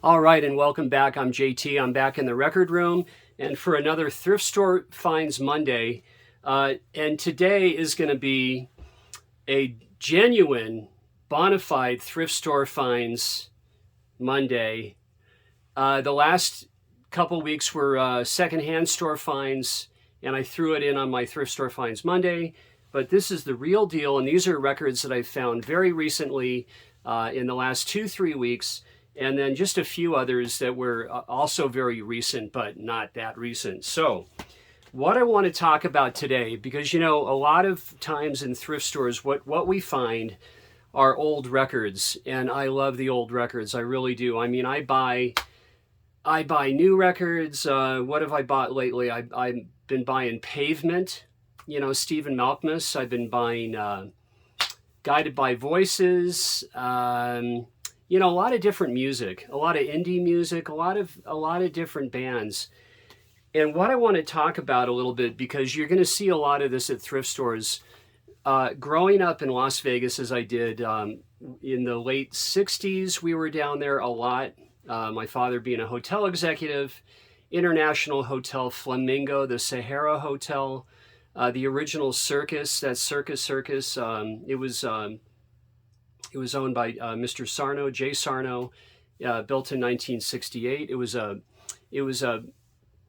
All right, and welcome back. I'm JT. I'm back in the record room and for another Thrift Store Finds Monday. And today is going to be a genuine, bona fide thrift store finds Monday. The last couple weeks were secondhand store finds, and I threw it in on my Thrift Store Finds Monday. But this is the real deal, and these are records that I found very recently in the last 2-3 weeks, and then just a few others that were also very recent, but not that recent. So, what I want to talk about today, because a lot of times in thrift stores, what we find are old records, and I love the old records. I really do. I mean, I buy new records. What have I bought lately? I've been buying Pavement, Stephen Malkmus. I've been buying Guided by Voices. A lot of different music, a lot of indie music, a lot of different bands. And what I want to talk about a little bit, because you're going to see a lot of this at thrift stores. Growing up in Las Vegas, as I did in the late 60s, we were down there a lot. My father being a hotel executive, International Hotel Flamingo, the Sahara Hotel, the original Circus, that Circus. It was owned by Mr. Sarno, Jay Sarno, built in 1968. It was a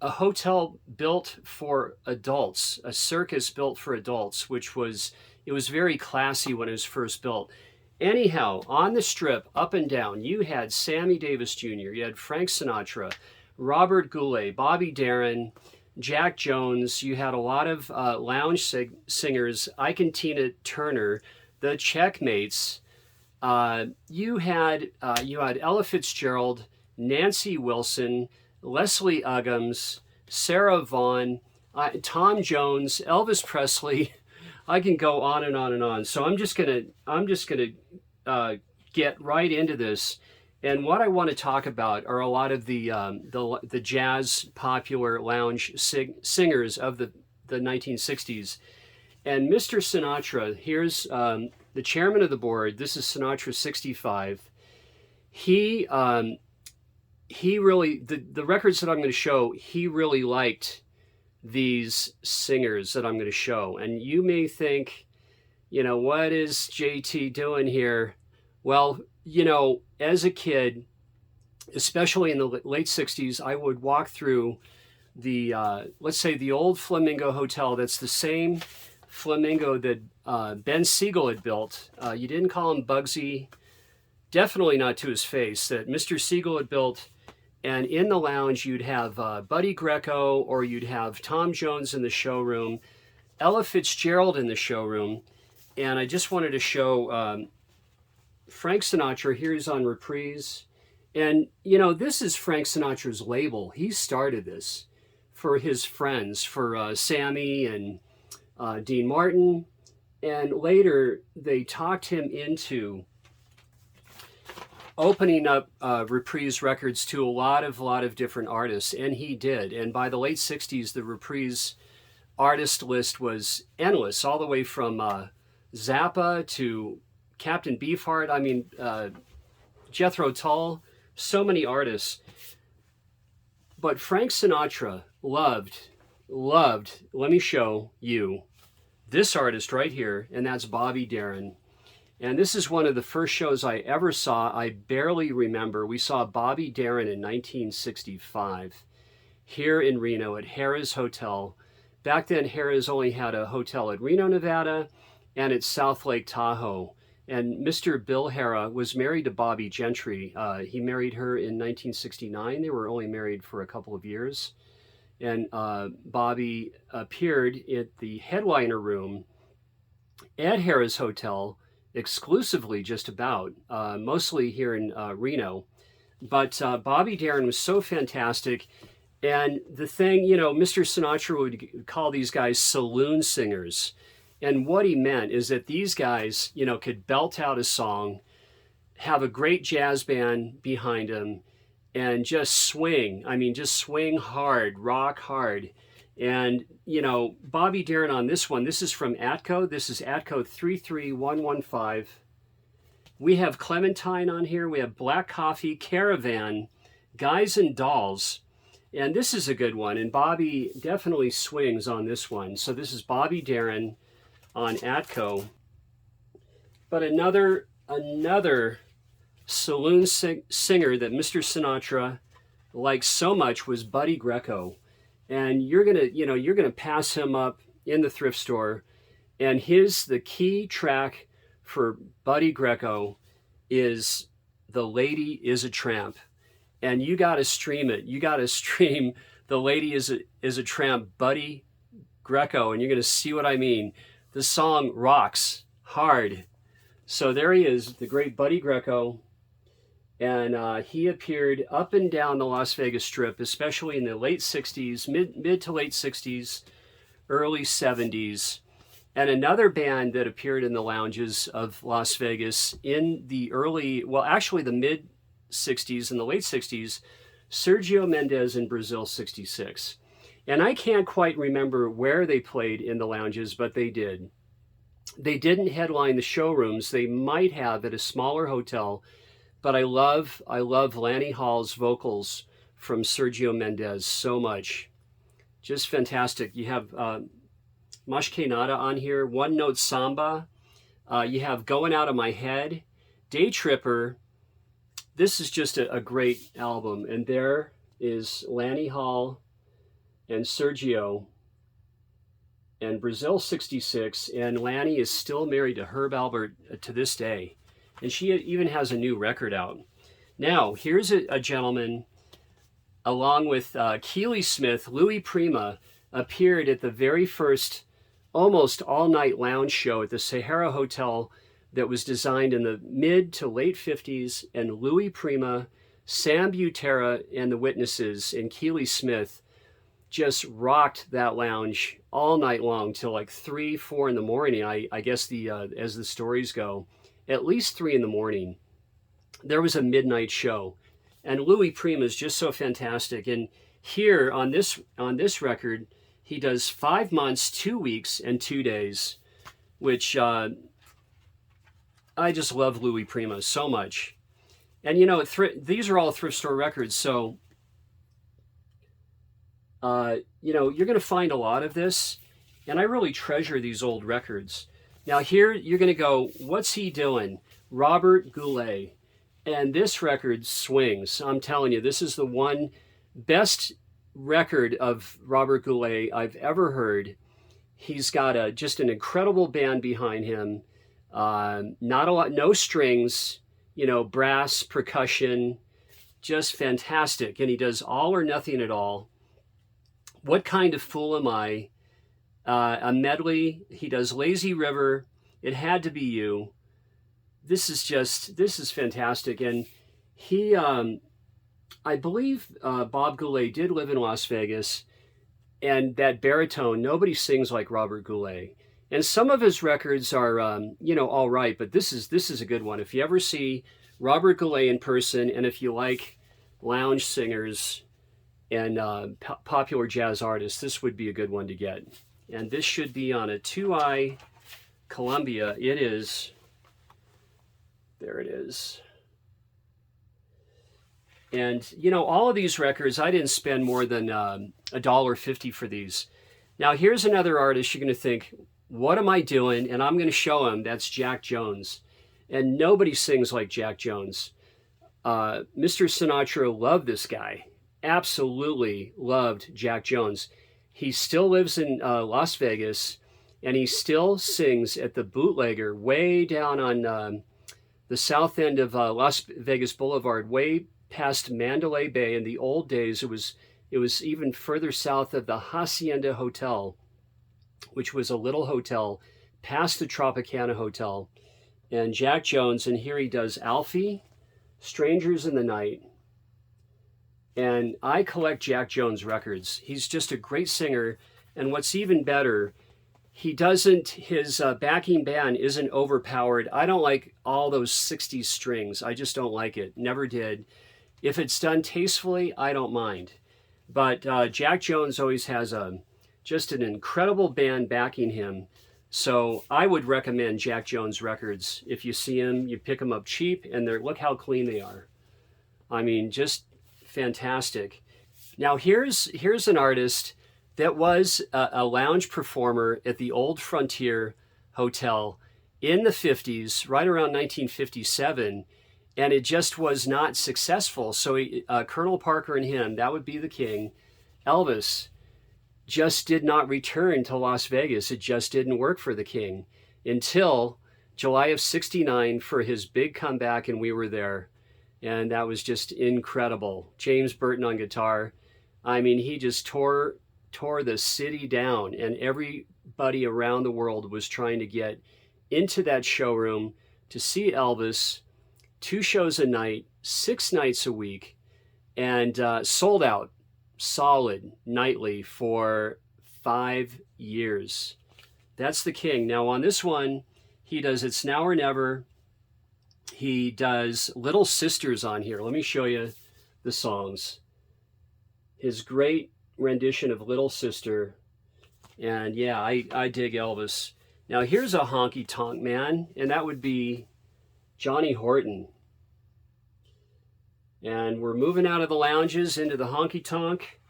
hotel built for adults, a circus built for adults, it was very classy when it was first built. Anyhow, on the strip, up and down, you had Sammy Davis Jr., you had Frank Sinatra, Robert Goulet, Bobby Darin, Jack Jones. You had a lot of lounge singers, Ike and Tina Turner, the Checkmates. You had Ella Fitzgerald, Nancy Wilson, Leslie Uggams, Sarah Vaughan, Tom Jones, Elvis Presley. I can go on and on and on. So I'm just gonna get right into this. And what I want to talk about are a lot of the jazz popular lounge singers of the 1960s. And Mr. Sinatra, here's the chairman of the board. This is Sinatra 65. He really, the records that I'm going to show, he really liked these singers that I'm going to show. And you may think, what is JT doing here? Well, as a kid, especially in the late 60s, I would walk through let's say the old Flamingo Hotel. That's the same Flamingo that Ben Siegel had built. You didn't call him Bugsy, definitely not to his face, that Mr. Siegel had built. And in the lounge, you'd have Buddy Greco, or you'd have Tom Jones in the showroom, Ella Fitzgerald in the showroom. And I just wanted to show Frank Sinatra. Here's on reprise. And, this is Frank Sinatra's label. He started this for his friends, for Sammy and Dean Martin. And later, they talked him into opening up Reprise Records to a lot of different artists, and he did. And by the late 60s, the Reprise artist list was endless, all the way from Zappa to Captain Beefheart. I mean, Jethro Tull, so many artists. But Frank Sinatra loved, let me show you this artist right here, and that's Bobby Darin. And this is one of the first shows I ever saw. I barely remember. We saw Bobby Darin in 1965 here in Reno at Harrah's Hotel. Back then, Harrah's only had a hotel at Reno, Nevada, and at South Lake Tahoe. And Mr. Bill Harrah was married to Bobby Gentry. He married her in 1969. They were only married for a couple of years. And Bobby appeared at the headliner room at Harrah's Hotel exclusively, just about, mostly here in Reno. But Bobby Darin was so fantastic. And the thing, Mr. Sinatra would call these guys saloon singers. And what he meant is that these guys, could belt out a song, have a great jazz band behind them, and just swing. I mean, just swing hard, rock hard. And, Bobby Darin on this one, this is from Atco. This is Atco 33115. We have Clementine on here. We have Black Coffee, Caravan, Guys and Dolls. And this is a good one. And Bobby definitely swings on this one. So this is Bobby Darin on Atco. But another saloon singer that Mr. Sinatra liked so much was Buddy Greco. And you're gonna pass him up in the thrift store. And the key track for Buddy Greco is The Lady is a Tramp. And you got to stream it. You got to stream The Lady is a Tramp, Buddy Greco, and you're going to see what I mean. The song rocks hard. So there he is, the great Buddy Greco. And he appeared up and down the Las Vegas Strip, especially in the late 60s, mid to late 60s, early 70s. And another band that appeared in the lounges of Las Vegas in the the mid 60s and the late 60s, Sergio Mendes in Brazil 66. And I can't quite remember where they played in the lounges, but they did. They didn't headline the showrooms. They might have at a smaller hotel, but I love Lanny Hall's vocals from Sergio Mendes so much. Just fantastic. You have Mas Que Nada on here, One Note Samba. You have Going Out of My Head, Day Tripper. This is just a great album. And there is Lanny Hall and Sergio and Brazil 66. And Lanny is still married to Herb Alpert to this day. And she even has a new record out. Now, here's a gentleman, along with Keely Smith. Louis Prima appeared at the very first almost all-night lounge show at the Sahara Hotel that was designed in the mid to late 50s, and Louis Prima, Sam Butera, and the Witnesses, and Keely Smith just rocked that lounge all night long till like 3, 4 in the morning. I guess as the stories go, at least 3 in the morning. There was a midnight show, and Louis Prima is just so fantastic. And here on this record, he does 5 months, 2 weeks, and 2 days, which I just love Louis Prima so much. And these are all thrift store records, so you're going to find a lot of this, and I really treasure these old records. Now here you're going to go, what's he doing? Robert Goulet. And this record swings. I'm telling you, this is the one best record of Robert Goulet I've ever heard. He's got just an incredible band behind him. Not a lot, no strings, brass, percussion, just fantastic. And he does All or Nothing at All. What Kind of Fool Am I? A medley. He does Lazy River. It Had to Be You. This is fantastic. And he, I believe Bob Goulet did live in Las Vegas, and that baritone, nobody sings like Robert Goulet. And some of his records are, all right, but this is a good one. If you ever see Robert Goulet in person, and if you like lounge singers and popular jazz artists, this would be a good one to get. And this should be on a 2i Columbia. It is. There it is. And, all of these records, I didn't spend more than $1.50 for these. Now, here's another artist you're going to think, what am I doing? And I'm going to show him. That's Jack Jones. And nobody sings like Jack Jones. Mr. Sinatra loved this guy. Absolutely loved Jack Jones. He still lives in Las Vegas, and he still sings at the Bootlegger way down on the south end of Las Vegas Boulevard, way past Mandalay Bay. In the old days, it was even further south of the Hacienda Hotel, which was a little hotel past the Tropicana Hotel. And Jack Jones, and here he does Alfie, Strangers in the Night. And I collect Jack Jones records. He's just a great singer. And what's even better, his backing band isn't overpowered. I don't like all those 60s strings. I just don't like it. Never did. If it's done tastefully, I don't mind. But Jack Jones always has just an incredible band backing him. So I would recommend Jack Jones records. If you see him, you pick them up cheap, and look how clean they are. I mean, just fantastic. Now here's an artist that was a lounge performer at the Old Frontier Hotel in the 50s, right around 1957, and it just was not successful. So Colonel Parker and him, that would be the king, Elvis, just did not return to Las Vegas. It just didn't work for the king until July of '69 for his big comeback, and we were there. And that was just incredible. James Burton on guitar. I mean, he just tore the city down, and everybody around the world was trying to get into that showroom to see Elvis. 2 shows a night, 6 nights a week, and sold out solid nightly for 5 years. That's the king. Now on this one, he does It's Now or Never. He does Little Sisters on here. Let me show you the songs. His great rendition of Little Sister. And yeah, I dig Elvis. Now here's a honky tonk man, and that would be Johnny Horton. And we're moving out of the lounges into the honky tonk.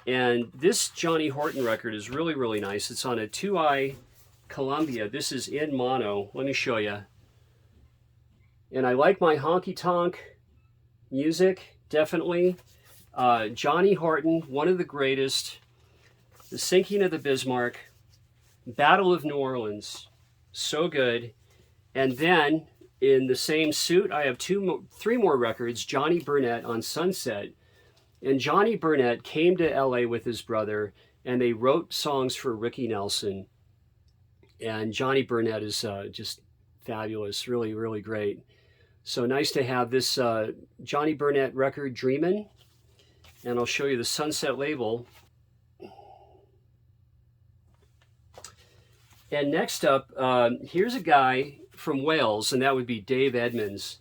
And this Johnny Horton record is really, really nice. It's on a 2i Columbia. This is in mono. Let me show you. And I like my honky tonk music, definitely. Johnny Horton, one of the greatest. The Sinking of the Bismarck, Battle of New Orleans, so good. And then in the same suit, I have 3 more records. Johnny Burnett on Sunset. And Johnny Burnett came to LA with his brother, and they wrote songs for Ricky Nelson. And Johnny Burnett is just fabulous, really, really great. So nice to have this Johnny Burnett record, Dreamin'. And I'll show you the Sunset label. And next up, here's a guy from Wales, and that would be Dave Edmunds.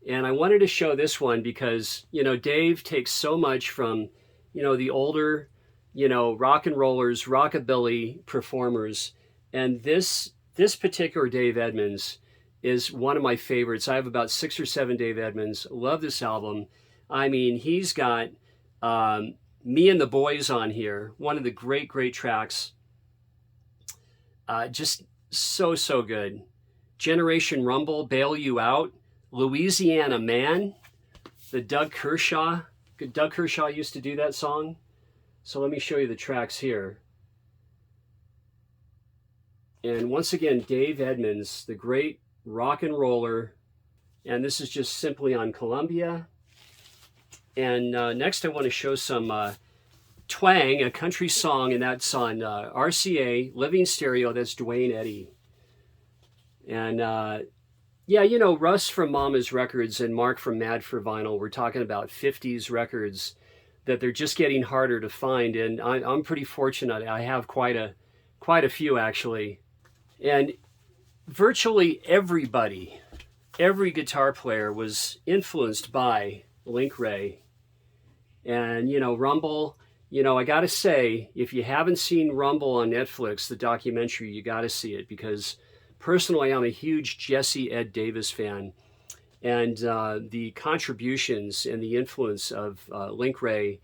And I wanted to show this one because, you know, Dave takes so much from, you know, the older, you know, rock and rollers, rockabilly performers. And this particular Dave Edmunds is one of my favorites. I have about 6 or 7 Dave Edmunds. Love this album. I mean, he's got Me and the Boys on here. One of the great, great tracks. Just so good. Generation Rumble, Bail You Out. Louisiana Man, the Doug Kershaw. Doug Kershaw used to do that song. So let me show you the tracks here. And once again, Dave Edmunds, the great rock and roller. And this is just simply on Columbia. And next I want to show some Twang, a country song, and that's on RCA, Living Stereo. That's Dwayne Eddy. And yeah, you know, Russ from Mama's Records and Mark from Mad for Vinyl, we're talking about 50s records that they're just getting harder to find. And I'm pretty fortunate. I have quite a few, actually. And virtually everybody, every guitar player was influenced by Link Wray. And, you know, Rumble, you know, I got to say, if you haven't seen Rumble on Netflix, the documentary, you got to see it because personally, I'm a huge Jesse Ed Davis fan, and the contributions and the influence of Link Wray,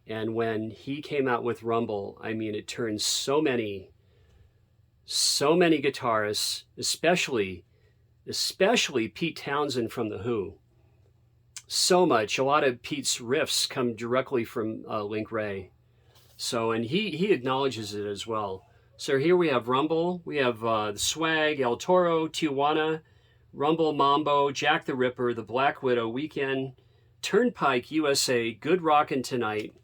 and when he came out with Rumble, I mean, it turned so many guitarists, especially Pete Townsend from The Who. So much. A lot of Pete's riffs come directly from Link Wray. So, and he acknowledges it as well. So here we have Rumble, we have the Swag, El Toro, Tijuana, Rumble Mambo, Jack the Ripper, the Black Widow, Weekend, Turnpike USA, Good Rockin' Tonight.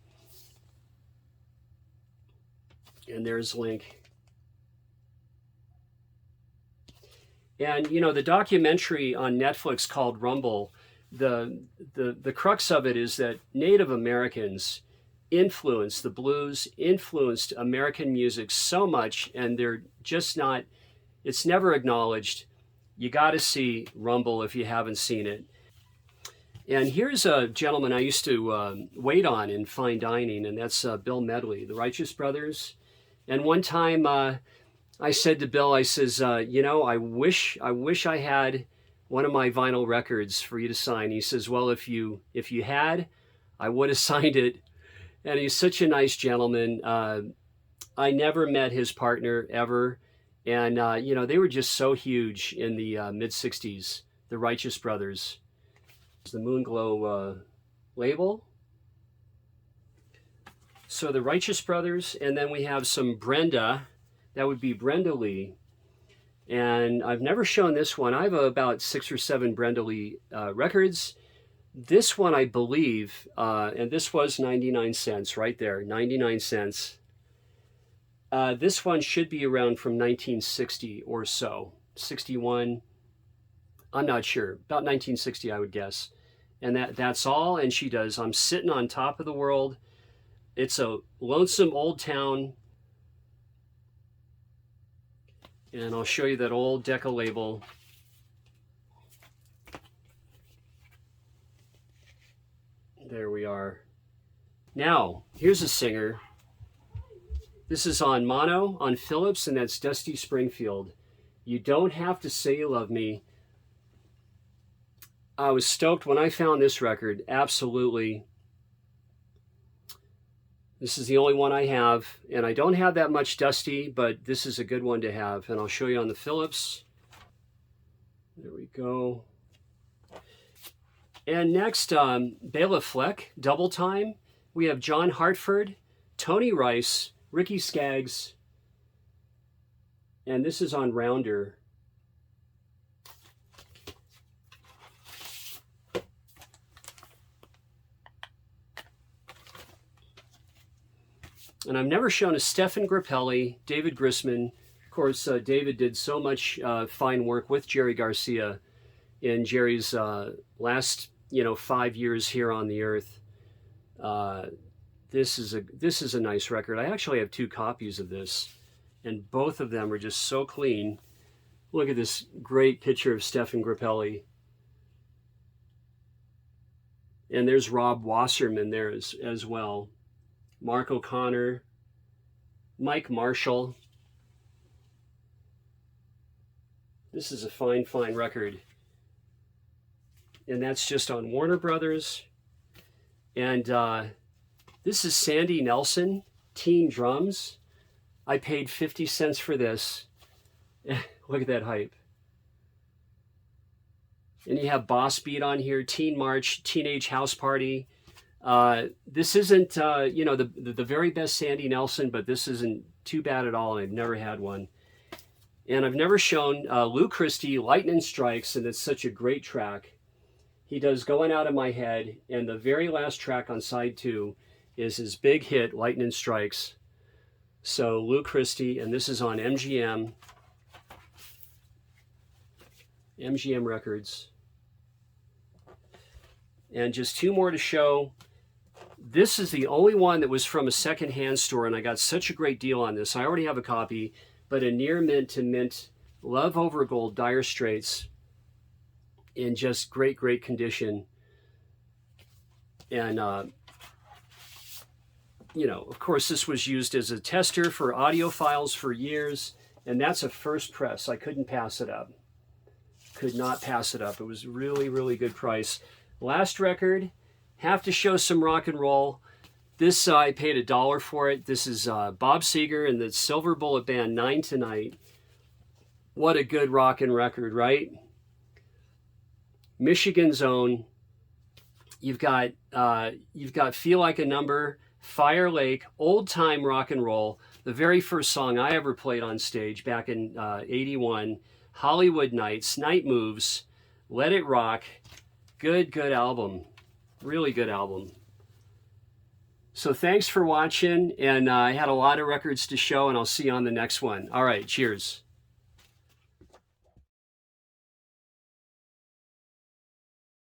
And there's Link. And, you know, the documentary on Netflix called Rumble, the crux of it is that Native Americans influenced the blues, influenced American music so much, and they're just not, it's never acknowledged. You got to see Rumble if you haven't seen it. And here's a gentleman I used to wait on in fine dining, and that's Bill Medley, the Righteous Brothers. And one time I said to Bill, I says, you know, I wish I had one of my vinyl records for you to sign. He says, well, if you had, I would have signed it. And he's such a nice gentleman. I never met his partner ever. And, you know, they were just so huge in the mid-60s, the Righteous Brothers. The Moonglow label. So the Righteous Brothers, and then we have some Brenda. That would be Brenda Lee. And I've never shown this one. I have about 6 or 7 Brenda Lee records. This one, I believe, and this was 99 cents right there, 99 cents. This one should be around from 1960 or so, 61. I'm not sure, about 1960, I would guess. And that's all. And she does I'm Sitting on Top of the World. It's a lonesome old town. And I'll show you that old Decca label. There we are. Now, here's a singer. This is on mono, on Phillips, and that's Dusty Springfield. You Don't Have to Say You Love Me. I was stoked when I found this record. Absolutely. This is the only one I have, and I don't have that much Dusty, but this is a good one to have, and I'll show you on the Phillips. There we go. And next, Bela Fleck, Double Time. We have John Hartford, Tony Rice, Ricky Skaggs, and this is on Rounder. And I've never shown a Stephen Grappelli, David Grisman. Of course, David did so much fine work with Jerry Garcia in Jerry's last, 5 years here on the earth. This is a nice record. I actually have 2 copies of this, and both of them are just so clean. Look at this great picture of Stephen Grappelli. And there's Rob Wasserman there as well. Mark O'Connor, Mike Marshall. This is a fine, fine record. And that's just on Warner Brothers. And this is Sandy Nelson, Teen Drums. I paid 50 cents for this. Look at that hype. And you have Boss Beat on here, Teen March, Teenage House Party. This isn't, the very best Sandy Nelson, but this isn't too bad at all. I've never had one. And I've never shown Lou Christie, Lightning Strikes, and it's such a great track. He does Going Out of My Head, and the very last track on side 2 is his big hit, Lightning Strikes. So Lou Christie, and this is on MGM Records. And just 2 more to show. This is the only one that was from a secondhand store, and I got such a great deal on this. I already have a copy, but a near mint to mint Love Over Gold Dire Straits in just great, great condition. And, of course, this was used as a tester for audiophiles for years, and that's a first press. I couldn't pass it up. Could not pass it up. It was really, really good price. Last record, have to show some rock and roll. This, I paid $1 for it. This is Bob Seger and the Silver Bullet Band, 9 Tonight. What a good rockin' record, right? Michigan's own. You've got Feel Like a Number, Fire Lake, old time rock and roll. The very first song I ever played on stage back in '81. Hollywood Nights, Night Moves, Let It Rock. Good album. Really good album. So thanks for watching, and I had a lot of records to show, and I'll see you on the next one. All right, cheers.